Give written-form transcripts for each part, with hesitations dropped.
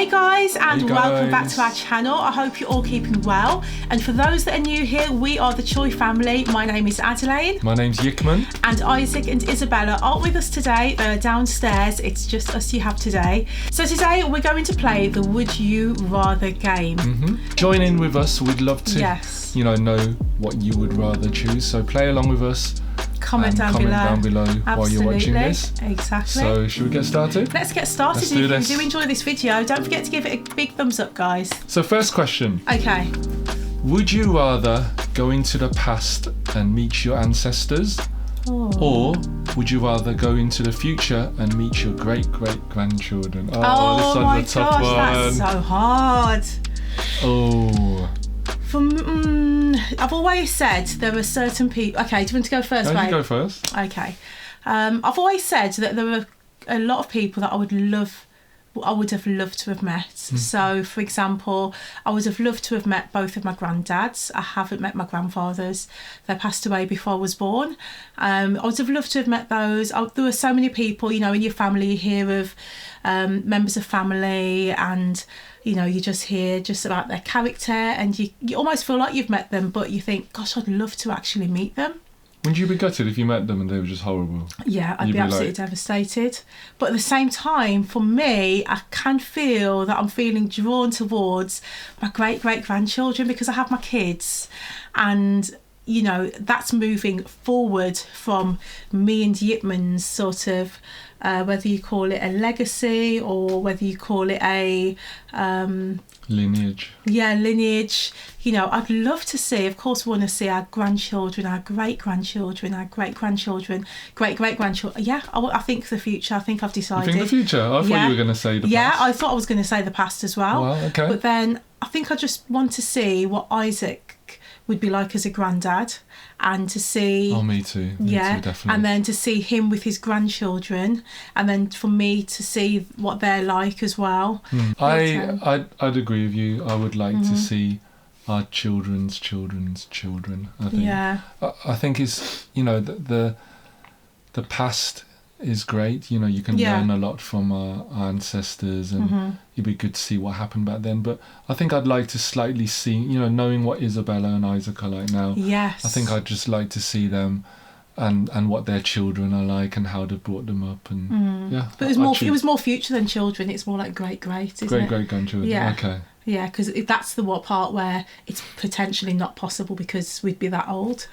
Hey guys, and Hey guys. Welcome back to our channel. I hope you're all keeping well. And for those that are new here, we are the Choi family. My name is Adelaide. My name's Yickman. And Isaac and Isabella aren't with us today. They're downstairs. It's just us you have today. So today we're going to play the Would You Rather game. Join in with us. We'd love to, know what you would rather choose. So play along with us. Comment down below while you're watching this. Exactly. So should we get started? Let's get started. Let's do this. If you do enjoy this video, don't forget to give it a big thumbs up, guys. So first question. Okay. Would you rather go into the past and meet your ancestors? Or would you rather go into the future and meet your great-great-grandchildren? Oh, this one's a tough one. That's so hard. Oh. I've always said there are certain people. Okay, do you want to go first, You babe? go first. Okay. I've always said that there are a lot of people that I would have loved to have met. So, for example, I would have loved to have met both of my granddads. I haven't met my grandfathers. They passed away before I was born. I would have loved to have met those. There were so many people, in your family you hear of members of family, and you just hear just about their character, and you almost feel like you've met them, but you think, gosh, I'd love to actually meet them. Wouldn't you be gutted if you met them and they were just horrible? Yeah, I'd be absolutely devastated. But at the same time, for me, I can feel that I'm feeling drawn towards my great-great-grandchildren because I have my kids, and that's moving forward from me and Yipman's sort of whether you call it a legacy or whether you call it a lineage. Yeah, lineage. I'd love to see, of course we want to see our grandchildren, our great-grandchildren, our great-grandchildren, great-great-grandchildren. Yeah, I think the future. I think I've decided. You think the future? I thought you were going to say the past. Yeah, I thought I was going to say the past as well. Well, okay. But then I think I just want to see what Isaac would be like as a granddad, and to see... Oh, me too. Me too, definitely. And then to see him with his grandchildren, and then for me to see what they're like as well. I'd agree with you. I would like to see our children's children, I think. Yeah. I think it's, the past is great. You can learn a lot from our ancestors, and it'd be good to see what happened back then. But I think I'd like to slightly see, knowing what Isabella and Isaac are like now. Yes. I think I'd just like to see them and what their children are like and how they brought them up, and But it was more future than children. It's more like great, isn't it? Great-grandchildren. Yeah. Okay. Yeah, because that's the part where it's potentially not possible because we'd be that old.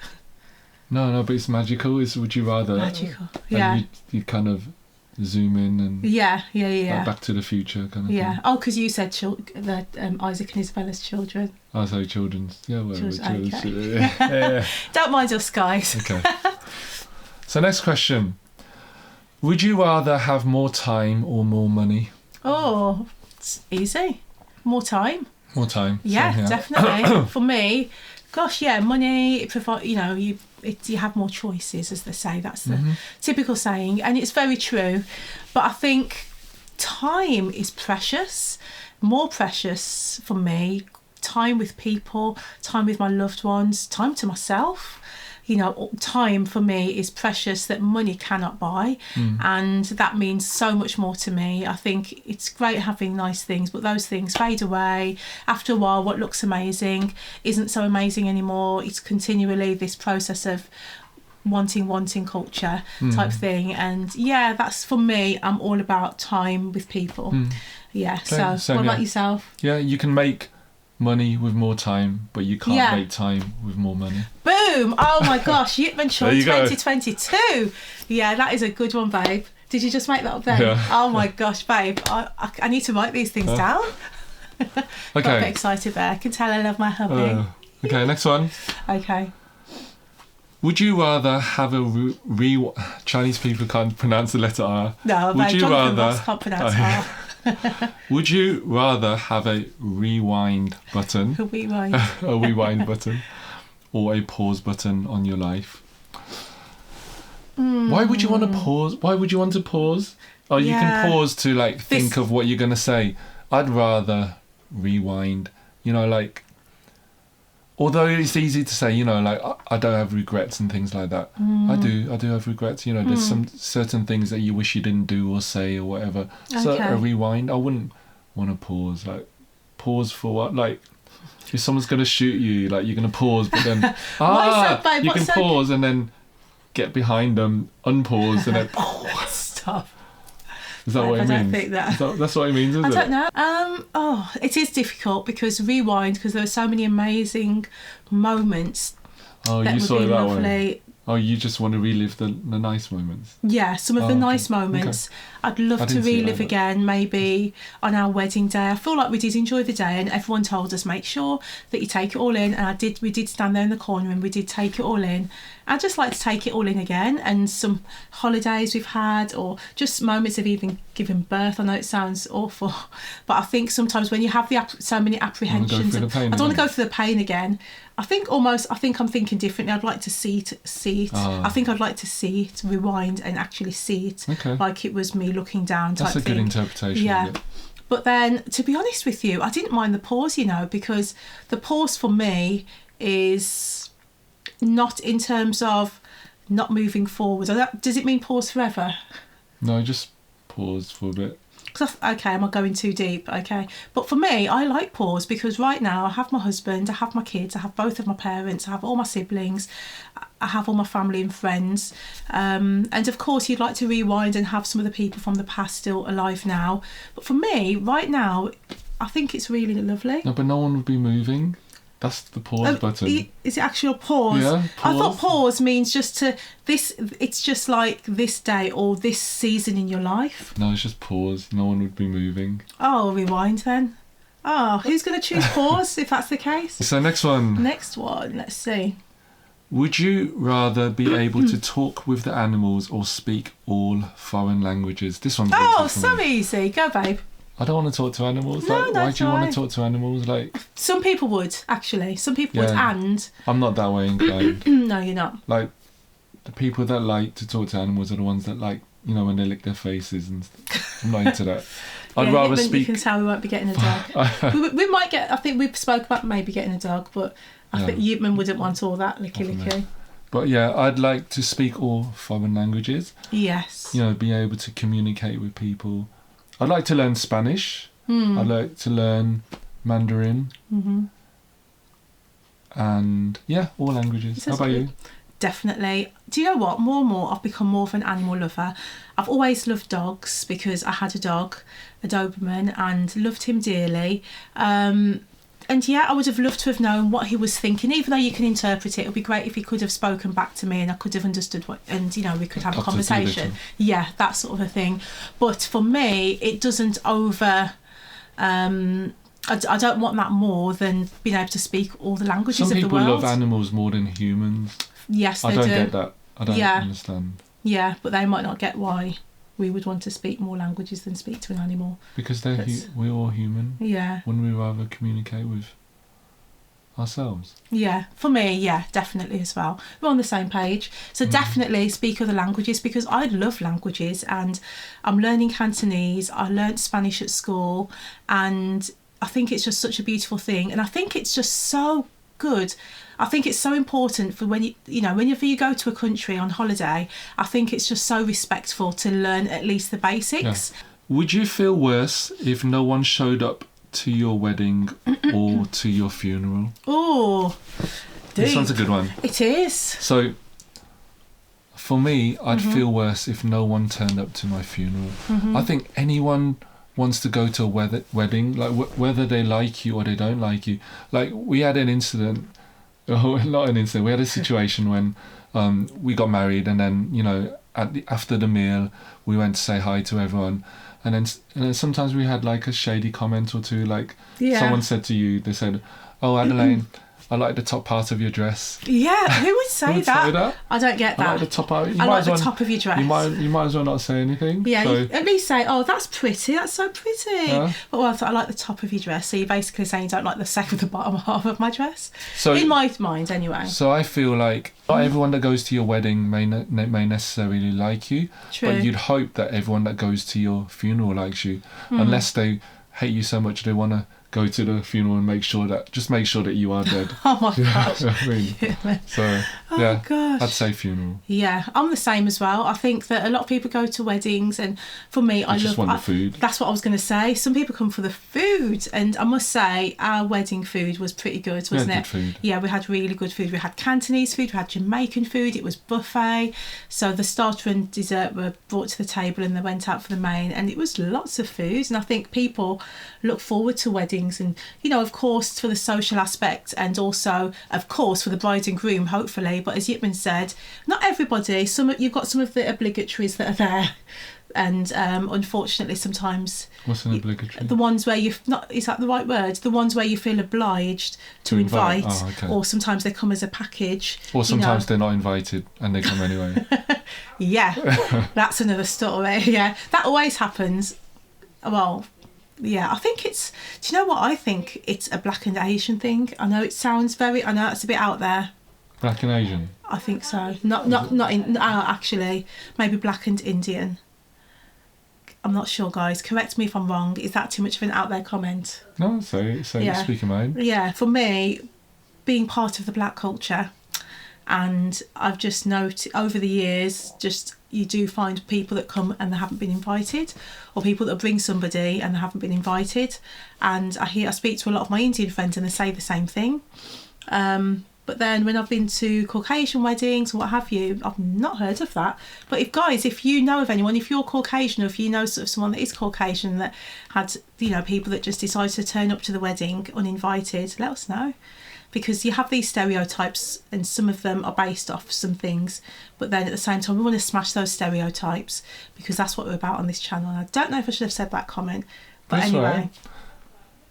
No, but it's magical. Would you rather? Magical, yeah. You kind of zoom in and like Back to the Future kind of thing. Yeah. Oh, because you said that Isaac and Isabella's children. Oh, sorry, children's. Yeah, whatever. Okay. Yeah. Don't mind us, guys. Okay. So next question: would you rather have more time or more money? Oh, it's easy. More time. More time. Yeah, definitely. For me, gosh, yeah, money. It provides. You have more choices, as they say. That's the typical saying, and it's very true. But I think time is precious, more precious for me. Time with people, time with my loved ones, time to myself. Time for me is precious that money cannot buy, and that means so much more to me. I think it's great having nice things, but those things fade away. After a while, what looks amazing isn't so amazing anymore. It's continually this process of wanting culture type thing, and that's for me. I'm all about time with people. So what about yourself? Yeah, you can make money with more time, but you can't make time with more money. Boom! Oh my gosh, Yipman Choi 2022. Go. Yeah, that is a good one, babe. Did you just make that up then? Yeah. Oh my gosh, babe, I need to write these things down. Okay. Got a bit excited there. I can tell I love my hubby. Okay, next one. Okay. Would you rather have a Chinese people can't pronounce the letter R. No, would babe, you Jonathan rather Ross can't pronounce R. Would you rather have a rewind button, A rewind button, or a pause button on your life? Why would you want to pause? Why would you want to pause? Oh, you can pause to think of what you're going to say. I'd rather rewind. Although it's easy to say, I don't have regrets and things like that. I do have regrets. There's some certain things that you wish you didn't do or say or whatever. So a rewind, I wouldn't want to pause? Like, pause for what? Like, if someone's going to shoot you, like, you're going to pause, but then, you can pause and then get behind them, unpause, and then... Stop. Is that what it means? I don't think that. That's what it means, isn't it? I don't know. It is difficult because rewind, because there are so many amazing moments. Oh, you saw it that way. Oh, you just want to relive the nice moments? Yeah, some of the nice moments. Okay. I'd love to relive again, maybe on our wedding day. I feel like we did enjoy the day, and everyone told us, make sure that you take it all in. And we did stand there in the corner and we did take it all in. I'd just like to take it all in again, and some holidays we've had, or just moments of even giving birth. I know it sounds awful, but I think sometimes when you have so many apprehensions, I don't want to go through the pain again. I think I'm thinking differently. I'd like to see it. I think I'd like to see it, rewind and actually see it like it was me looking down type thing. That's a good interpretation. Yeah. But then, to be honest with you, I didn't mind the pause, because the pause for me is not in terms of not moving forward. Does it mean pause forever? No, just pause for a bit. Okay, am I going too deep? Okay. But for me, I like pause because right now I have my husband, I have my kids, I have both of my parents, I have all my siblings, I have all my family and friends. And of course, you'd like to rewind and have some of the people from the past still alive now. But for me, right now, I think it's really lovely. No, but no one would be moving. That's the pause button. Is it actually a pause? Yeah, pause. I thought pause means just it's just like this day or this season in your life. No, it's just pause. No one would be moving. Oh, rewind then. Oh, who's going to choose pause if that's the case? So next one, let's see. Would you rather be able to talk with the animals or speak all foreign languages? This one's so easy. Go, babe. I don't want to talk to animals. No, why do you want to talk to animals? Like, some people would, actually. Some people would, and... I'm not that way inclined. No, you're not. Like, the people that like to talk to animals are the ones that like, when they lick their faces and stuff. I'm not into that. I'd rather speak... You can tell we won't be getting a dog. we might get... I think we've spoke about maybe getting a dog, but I think Yipman wouldn't want all that licky. But yeah, I'd like to speak all foreign languages. Yes. Be able to communicate with people. I'd like to learn Spanish. I'd like to learn Mandarin. Mm-hmm. And yeah, all languages. How about you? Definitely. Do you know what? More and more, I've become more of an animal lover. I've always loved dogs because I had a dog, a Doberman, and loved him dearly. And yeah, I would have loved to have known what he was thinking, even though you can interpret it. It would be great if he could have spoken back to me and I could have understood we could have a conversation. Yeah, that sort of a thing. But for me, it doesn't I don't want that more than being able to speak all the languages of the world. Some people love animals more than humans. Yes, they do. I don't get that. I don't understand. Yeah, but they might not get why we would want to speak more languages than speak to an animal. Because we're all human. Yeah. Wouldn't we rather communicate with ourselves? Yeah, for me, yeah, definitely as well. We're on the same page. So definitely speak other languages because I love languages and I'm learning Cantonese. I learnt Spanish at school and I think it's just such a beautiful thing. And I think it's just so good. I think it's so important for whenever you go to a country on holiday, I think it's just so respectful to learn at least the basics. Yeah. Would you feel worse if no one showed up to your wedding or to your funeral? Oh, this one's a good one. It is. So, for me, I'd feel worse if no one turned up to my funeral. I think anyone wants to go to a wedding, like whether they like you or they don't like you. Like, we had an incident... not an incident. We had a situation when we got married, and then after the meal, we went to say hi to everyone, and then sometimes we had like a shady comment or two. Like someone said to you, they said, "Oh, Adelaine, I like the top part of your dress." Yeah, who would say that? I don't get that. I like the top part. I like the top of your dress. You might as well not say anything. Yeah, you at least say, "Oh, that's pretty. That's so pretty." Yeah. But I like the top of your dress. So you're basically saying you don't like the second, the bottom half of my dress. So in my mind, anyway. So I feel like not everyone that goes to your wedding may necessarily like you. True. But you'd hope that everyone that goes to your funeral likes you, unless they hate you so much they want to go to the funeral and make sure that you are dead. Oh my gosh. You know what I mean? Yeah. So Oh yeah, gosh. I'd say funeral. Yeah, I'm the same as well. I think that a lot of people go to weddings, and for me, I just love want the food. That's what I was going to say. Some people come for the food, and I must say our wedding food was pretty good, wasn't it? Good food. Yeah, we had really good food. We had Cantonese food, we had Jamaican food. It was buffet, so the starter and dessert were brought to the table, and they went out for the main, and it was lots of food. And I think people look forward to weddings, and of course for the social aspect, and also of course for the bride and groom, hopefully. But as Yipman said, not everybody. You've got some of the obligatories that are there, and unfortunately sometimes What's an obligatory? the ones where you've not, is that the right word? The ones where you feel obliged to invite. Oh, okay. Or sometimes they come as a package, or sometimes they're not invited and they come anyway. Yeah, that's another story. Yeah, that always happens. Well, yeah, I think it's, do you know what, I think it's a Black and Asian thing. I know it's a bit out there. Black and Asian? I think so. Actually, maybe Black and Indian. I'm not sure, guys. Correct me if I'm wrong. Is that too much of an out there comment? No, so Yeah. speak your mind. Yeah, for me, being part of the Black culture, and I've just noted over the years, you do find people that come and they haven't been invited, or people that bring somebody and they haven't been invited. And I speak to a lot of my Indian friends and they say the same thing. But then when I've been to Caucasian weddings or what have you, I've not heard of that. But if you know of anyone, if you're Caucasian, or if you know sort of someone that is Caucasian that had, people that just decided to turn up to the wedding uninvited, let us know. Because you have these stereotypes, and some of them are based off some things, but then at the same time we want to smash those stereotypes, because that's what we're about on this channel. And I don't know if I should have said that comment, but that's anyway. Right.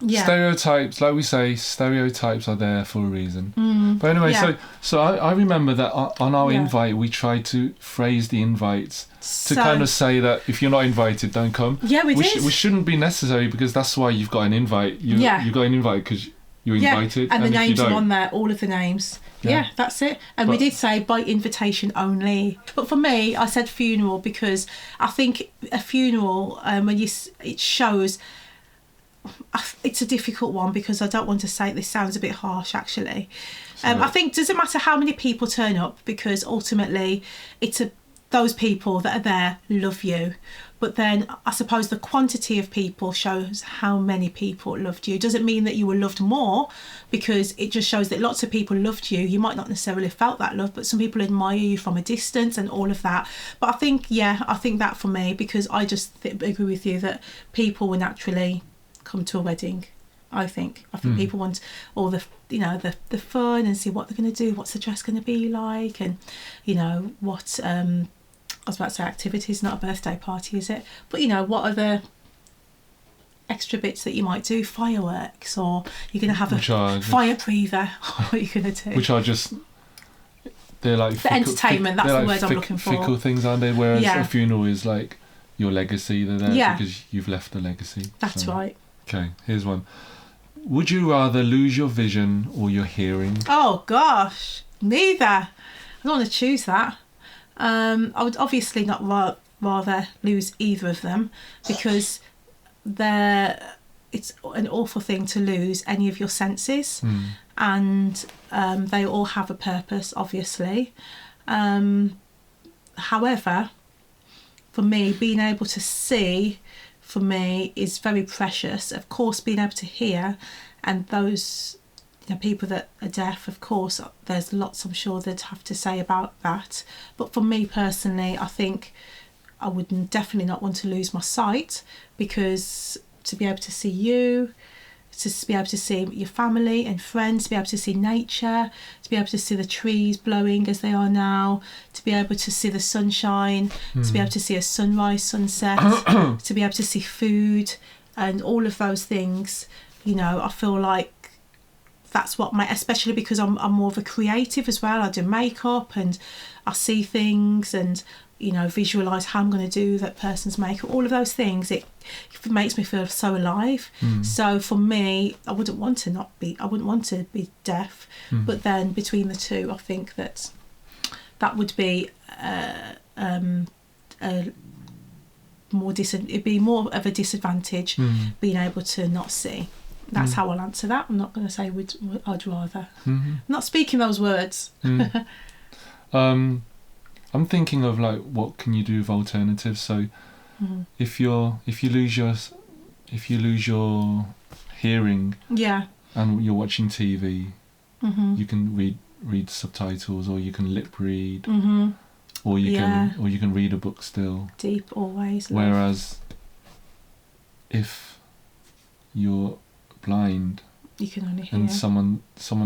Yeah. Stereotypes, like we say, stereotypes are there for a reason. But anyway, yeah. so I remember that on our invite we tried to phrase the invites to kind of say that if you're not invited, don't come. Yeah, we did. Which shouldn't be necessary, because that's why you've got an invite. You got an invite because you're invited. And the names are on there, all of the names. Yeah, that's it. And we did say by invitation only. But for me, I said funeral, because I think a funeral, it shows, it's a difficult one, because I don't want to say, this sounds a bit harsh actually. I think it doesn't matter how many people turn up, because ultimately those people that are there love you. But then I suppose the quantity of people shows how many people loved you. Doesn't mean that you were loved more, because it just shows that lots of people loved you. You might not necessarily have felt that love, but some people admire you from a distance and all of that. But I think that for me, because I just agree with you that people will naturally come to a wedding. I think people want all the the fun, and see what they're going to do, what's the dress going to be like, and what I was about to say activities, not a birthday party, is it? But what are the extra bits that you might do? Fireworks, or you're going to have a fire breather. What are you going to do? Which are just, they're like the entertainment. That's the word I'm looking for. Fickle things, aren't they? Whereas a funeral is like your legacy. They're there because you've left a legacy. That's right. Okay, here's one. Would you rather lose your vision or your hearing? Oh gosh, neither. I don't want to choose that. I would obviously not rather lose either of them, because it's an awful thing to lose any of your senses, and they all have a purpose, obviously. However, for me, being able to see, for me, is very precious. Of course, being able to hear, and those people that are deaf, of course, there's lots I'm sure they'd have to say about that. But for me personally, I think I would definitely not want to lose my sight, because to be able to see you, to be able to see your family and friends, to be able to see nature, to be able to see the trees blowing as they are now, to be able to see the sunshine, to be able to see a sunrise, sunset, to be able to see food, and all of those things, I feel like that's what especially because I'm more of a creative as well. I do makeup and I see things and visualize how I'm going to do that person's makeup, all of those things. It makes me feel so alive. So for me, I wouldn't want to be deaf, but then between the two, I think that would be it'd be more of a disadvantage, being able to not see. That's how I'll answer that. I'm not going to say I'd rather. Mm-hmm. I'm not speaking those words. I'm thinking of like, what can you do with alternatives? So if you lose your hearing, and you're watching TV, you can read subtitles, or you can lip read, or you can read a book still. Deep always. Whereas if you're blind, you can only hear. and someone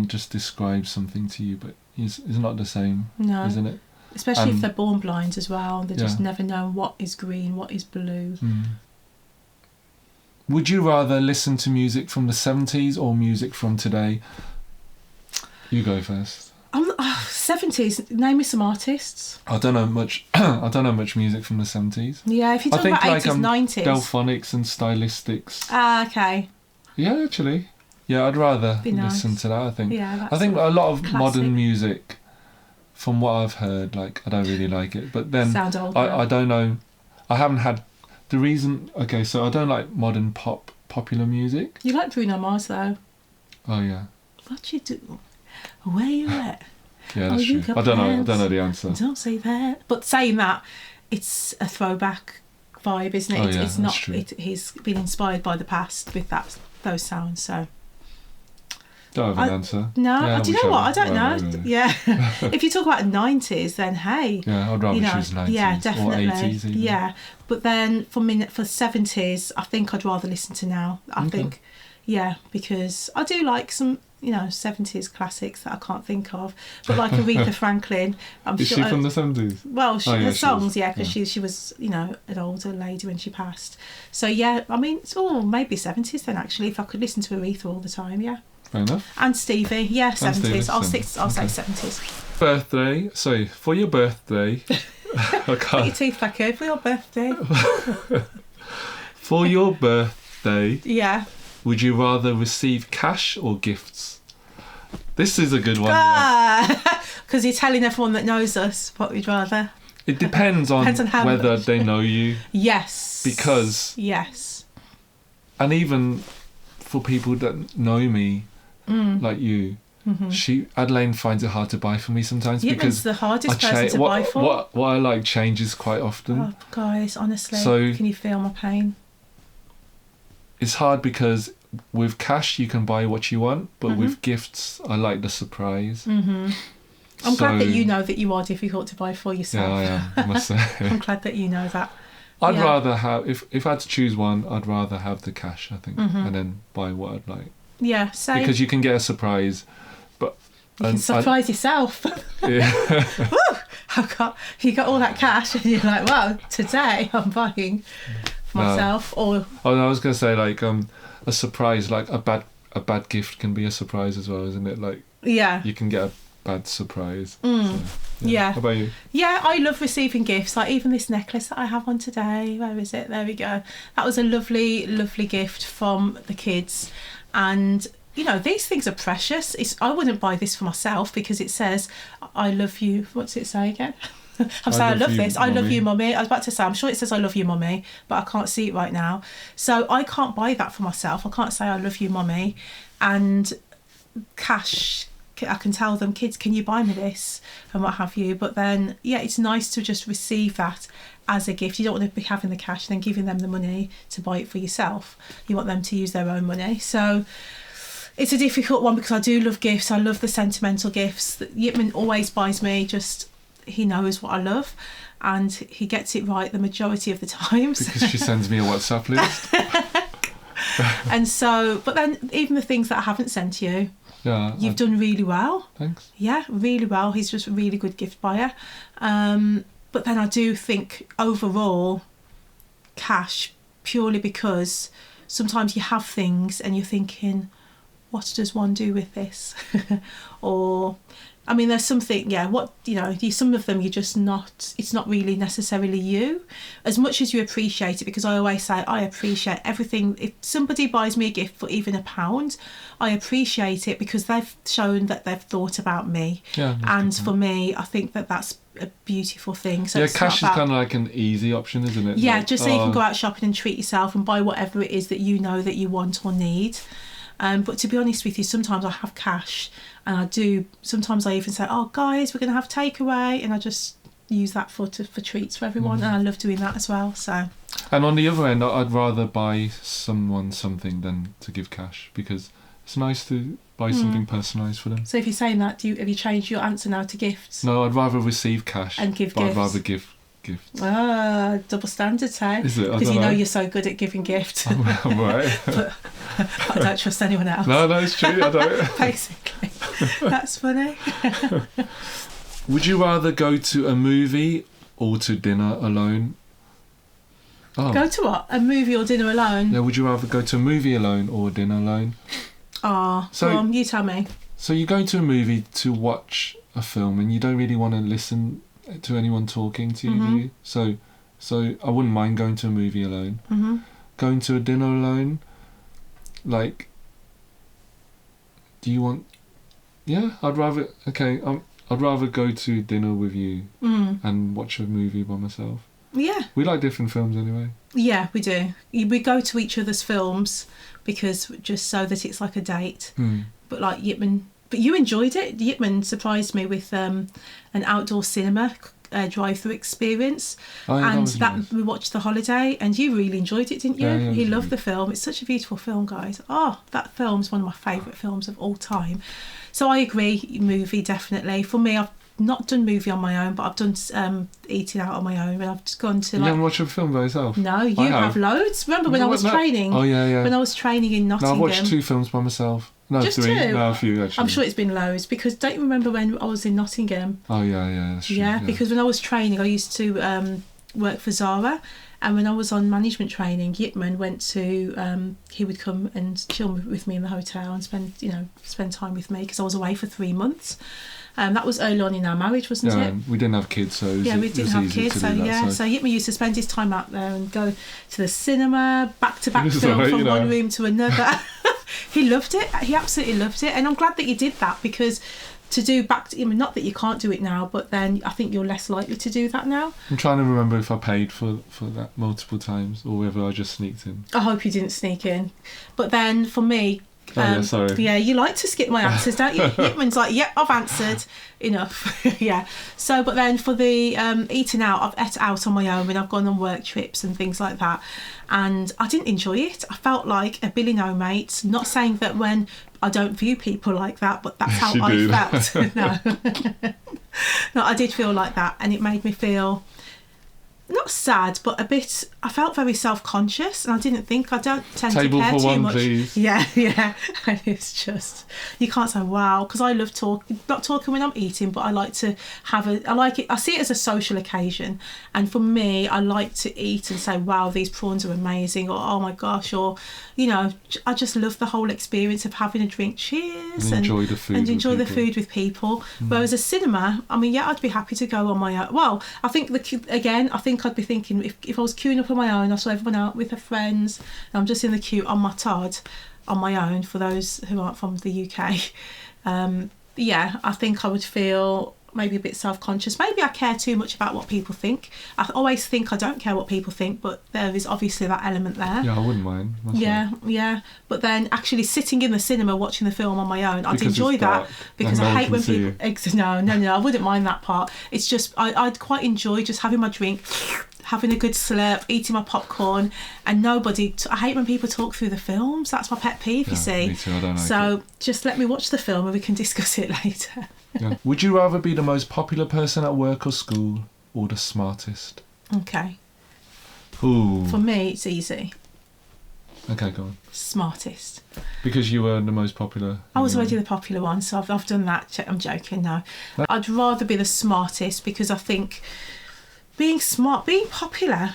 just describes something to you, but it's not the same, isn't it? Especially if they're born blind as well. They just never know what is green, what is blue. Would you rather listen to music from the 70s or music from today? You go first. 70s. Name me some artists. I don't know much. I don't know much music from the 70s. Yeah, if you talk about 80s, 90s. Delphonics and Stylistics. Ah, okay. Yeah, actually. Yeah, I'd rather listen to that, I think. Yeah, I think a lot of classic. modern music, from what I've heard, like, I don't really like it. But then I don't know. I haven't had the reason. Okay, so I don't like modern popular music. You like Bruno Mars though. Oh yeah. What you do? Where you at? Yeah, that's true. I don't know the answer. Don't say that. But saying that, it's a throwback vibe, isn't it? Oh, yeah, it's not. true. He's been inspired by the past with those sounds. So. Don't have an answer. No, yeah, do you know what? I don't know. Really. Yeah. If you talk about 90s, then hey. Yeah, I'd rather choose 90s. Yeah, definitely. Or 80s even. Yeah. But then for 70s, I think I'd rather listen to now. I think, because I do like some, 70s classics that I can't think of. But like Aretha Franklin. Is she from the 70s? Well, her songs, because she was, an older lady when she passed. So yeah, I mean, it's all maybe 70s then actually, if I could listen to Aretha all the time, yeah. Fair enough. And Stevie, 70s. I'll say 70s. Birthday. Sorry, for your birthday. Put your teeth back here for your birthday. For your birthday. Yeah. Would you rather receive cash or gifts? This is a good one. Because you're telling everyone that knows us what we'd rather. It depends on whether they know you. Yes. Because. Yes. And even for people that know me, like you, Adelaine finds it hard to buy for me sometimes because the hardest person to buy for. What I like changes quite often. Oh, guys, honestly, so can you feel my pain? It's hard because with cash you can buy what you want, but with gifts I like the surprise. I'm glad that you know that you are difficult to buy for yourself. Yeah, I am. I must say. I'm glad that you know that. I'd rather have, if I had to choose one, I'd rather have the cash, I think, and then buy what I'd like. Yeah, same. Because you can get a surprise, but you can surprise yourself. Yeah. Woo! You got all that cash, and you're like, "Wow, today I'm buying for myself." Or I was gonna say like a surprise, like a bad gift can be a surprise as well, isn't it? Like you can get a bad surprise. So, yeah. How about you? Yeah, I love receiving gifts. Like even this necklace that I have on today. Where is it? There we go. That was a lovely, lovely gift from the kids. And, these things are precious. I wouldn't buy this for myself because it says, I love you. What's it say again? I'm saying I love this. Mummy. I love you, Mummy. I was about to say, I'm sure it says I love you, Mummy, but I can't see it right now. So I can't buy that for myself. I can't say I love you, Mummy. And cash, I can tell them, kids, can you buy me this and what have you. But then it's nice to just receive that as a gift. You don't want to be having the cash and then giving them the money to buy it for yourself. You want them to use their own money. So it's a difficult one because I do love gifts. I love the sentimental gifts. Yipman always buys me, he knows what I love and he gets it right the majority of the times. Because she sends me a WhatsApp list. And so, but then even the things that I haven't sent you, you've done really well. Thanks. Yeah, really well. He's just a really good gift buyer. But then I do think overall cash, purely because sometimes you have things and you're thinking, what does one do with this? Or, I mean, there's something, some of them you're just not, it's not really necessarily you. As much as you appreciate it, because I always say I appreciate everything. If somebody buys me a gift for even £1, I appreciate it because they've shown that they've thought about me. Yeah, and for me, I think that that's a beautiful thing. So cash is kind of like an easy option, isn't it? Yeah, like, just so you can go out shopping and treat yourself and buy whatever it is that you know that you want or need. But to be honest with you, sometimes I have cash, and sometimes I even say, oh guys, we're going to have takeaway, and I just use that for treats for everyone, and I love doing that as well. So. And on the other end, I'd rather buy someone something than to give cash, because it's nice to buy something personalised for them. So if you're saying that, have you changed your answer now to gifts? No, I'd rather receive cash and give gifts. I'd rather give gifts. Ah, double standards, hey? Is it? Because you know you're so good at giving gifts. I'm right. But I don't trust anyone else. No, it's true. I don't. Basically, that's funny. Would you rather go to a movie or to dinner alone? Oh. Go to what? A movie or dinner alone? Yeah, would you rather go to a movie alone or dinner alone? So you tell me. So you go to a movie to watch a film and you don't really want to listen to anyone talking to you, do you? So I wouldn't mind going to a movie alone. Going to a dinner alone, like, do you want... Yeah, I'd rather go to dinner with you and watch a movie by myself. Yeah. We like different films anyway. Yeah, we do. We go to each other's films because just so that it's like a date. But like Yipman... But you enjoyed it. Yipman surprised me with an outdoor cinema drive-through experience. Nice. We watched The Holiday, and you really enjoyed it, didn't you? Yeah, he loved the film. It's such a beautiful film, guys. Oh, that film's one of my favourite films of all time. So I agree, movie, definitely. For me, I've not done movie on my own, but I've done eating out on my own, and I've just gone to... You haven't watched a film by yourself? No, you have loads. Remember when I was training? Oh, yeah. When I was training in Nottingham. No, I've watched 2 films by myself. No, just 3. 2? No, a few, actually. I'm sure it's been loads, because don't you remember when I was in Nottingham? Oh, yeah, that's true. Yeah, because when I was training, I used to work for Zara, and when I was on management training, Yipman went to... he would come and chill with me in the hotel and spend time with me, because I was away for 3 months. That was early on in our marriage, wasn't it? We didn't have kids, so we didn't have kids, so Yipman used to spend his time out there and go to the cinema, back-to-back film from one room to another. He loved it. He absolutely loved it, and I'm glad that you did that, because to do not that you can't do it now, but then I think you're less likely to do that now. I'm trying to remember if I paid for that multiple times or whether I just sneaked in. I hope you didn't sneak in, but then for me. Sorry. Yeah, you like to skip my answers, don't you? Yipman's like, yep, I've answered. Enough. Yeah. So, but then for the eating out, I've ate out on my own, and I've gone on work trips and things like that. And I didn't enjoy it. I felt like a Billy No Mates. Not saying that when I don't view people like that, but that's how I felt. No, I did feel like that, and it made me feel... not sad, but a bit... I felt very self-conscious, and I don't tend to care too much. Table for one, please. Yeah. And it's just... You can't say, wow, because I love not talking when I'm eating, but I like to I like it... I see it as a social occasion, and for me, I like to eat and say, wow, these prawns are amazing, or oh my gosh, or, I just love the whole experience of having a drink. Cheers. And enjoy the food with people. Whereas a cinema, I mean, yeah, I'd be happy to go on my own. Well, I think I'd be thinking if I was queuing up on my own, I saw everyone out with their friends, and I'm just in the queue on my Todd on my own, for those who aren't from the UK. I think I would feel maybe a bit self-conscious. Maybe I care too much about what people think. I always think I don't care what people think, but there is obviously that element there. Yeah, I wouldn't mind. Yeah. But then actually sitting in the cinema watching the film on my own, I'd enjoy that, because I hate when people... No, I wouldn't mind that part. It's just, I'd quite enjoy just having my drink, having a good slurp, eating my popcorn, and I hate when people talk through the films. That's my pet peeve, you see. Me too, I don't like so just let me watch the film and we can discuss it later. Yeah. Would you rather be the most popular person at work or school, or the smartest? Okay. Ooh. For me, it's easy. Okay, go on. Smartest. Because you were the most popular. I was already the popular one, so I've done that. I'm joking now. I'd rather be the smartest, because I think being popular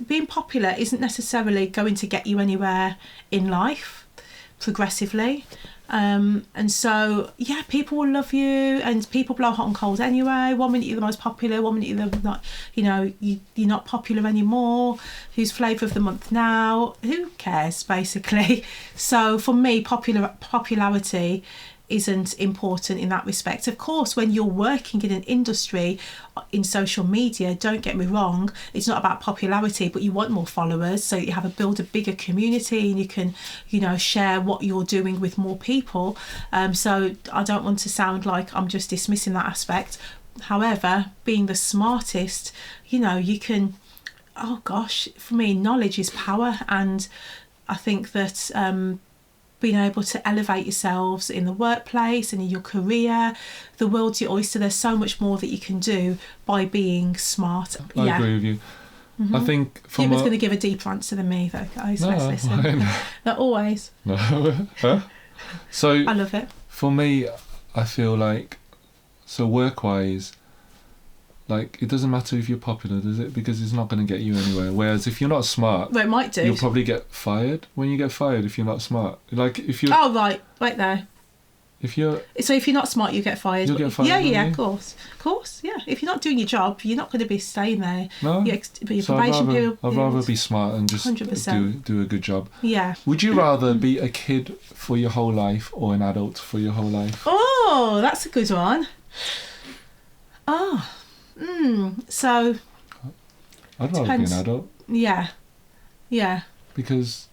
being popular isn't necessarily going to get you anywhere in life progressively. And so, yeah, people will love you, and people blow hot and cold anyway. 1 minute you're the most popular, 1 minute you're not, you're not popular anymore. Who's flavour of the month now? Who cares, basically? So for me, popularity isn't important in that respect. Of course, when you're working in an industry in social media, don't get me wrong, it's not about popularity, but you want more followers, so you build a bigger community, and you can, you know, share what you're doing with more people. So I don't want to sound like I'm just dismissing that aspect. However, being the smartest, you know, you can, oh gosh, for me, knowledge is power, and I think that being able to elevate yourselves in the workplace and in your career, the world's your oyster. There's so much more that you can do by being smart. I agree with you. I think you was going to give a deeper answer than me, though, guys. No, let's listen. Not always. No. Huh? So I love it. For me, I feel like, so work-wise, like, it doesn't matter if you're popular, does it? Because it's not going to get you anywhere. Whereas if you're not smart, well, it might do. You'll probably get fired when you get fired if you're not smart. Like, if you're... Oh, right. Wait there. If you're... So if you're not smart, you get fired. You'll get fired, yeah, of course. Of course, yeah. If you're not doing your job, you're not going to be staying there. No. But your probation period... I'd rather be smart and just 100%. do a good job. Yeah. Would you rather be a kid for your whole life or an adult for your whole life? Oh, that's a good one. Oh... So I'd rather be an adult. Yeah. Because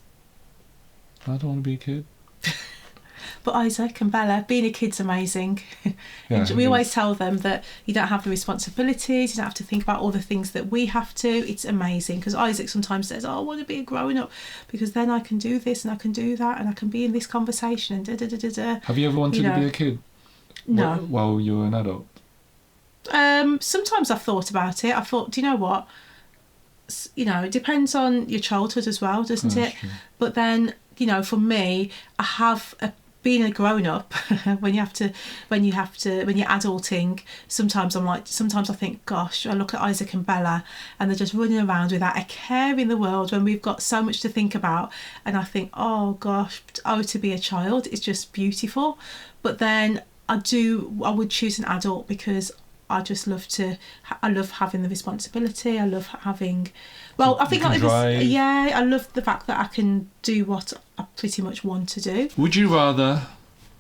I don't want to be a kid. But Isaac and Bella, being a kid's amazing. Yeah, we always tell them that you don't have the responsibilities, you don't have to think about all the things that we have to. It's amazing, because Isaac sometimes says, oh, I want to be a grown up because then I can do this and I can do that and I can be in this conversation and da-da-da-da-da. Have you ever wanted to be a kid? No. While you were an adult? Sometimes I've thought about it. I thought, do you know what? You know, it depends on your childhood as well, doesn't it? True. But then, you know, for me, being a grown up, when you're adulting, sometimes I think, gosh, I look at Isaac and Bella and they're just running around without a care in the world when we've got so much to think about, and I think, oh gosh, to be a child is just beautiful. But then I would choose an adult because I love having the responsibility. I love having, I love the fact that I can do what I pretty much want to do. Would you rather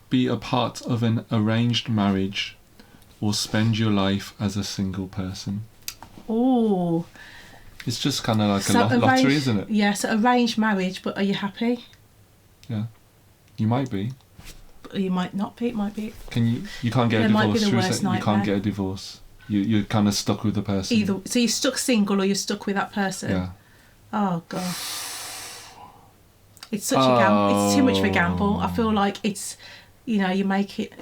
be a part of an arranged marriage or spend your life as a single person? Oh. It's just kind of like a lottery, isn't it? Yeah, so arranged marriage, but are you happy? Yeah. You might be. You might not be. It might be. You can't get a divorce. You can't get a divorce. You're kind of stuck with the person. Either, so you're stuck single or you're stuck with that person. Yeah. Oh god. It's such a gamble. It's too much of a gamble. I feel like it's, you know,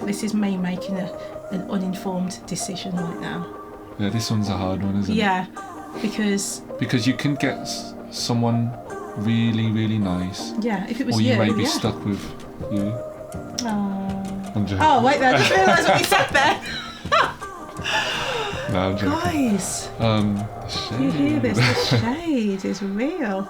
this is me making an uninformed decision right now. Yeah, this one's a hard one, isn't it? Yeah, because you can get someone really, really nice. Yeah, if it was or you may be yeah. stuck with you. Oh wait, there! I just realised what you said there. No, I'm joking. Guys, the shade. You hear this? The shade is real.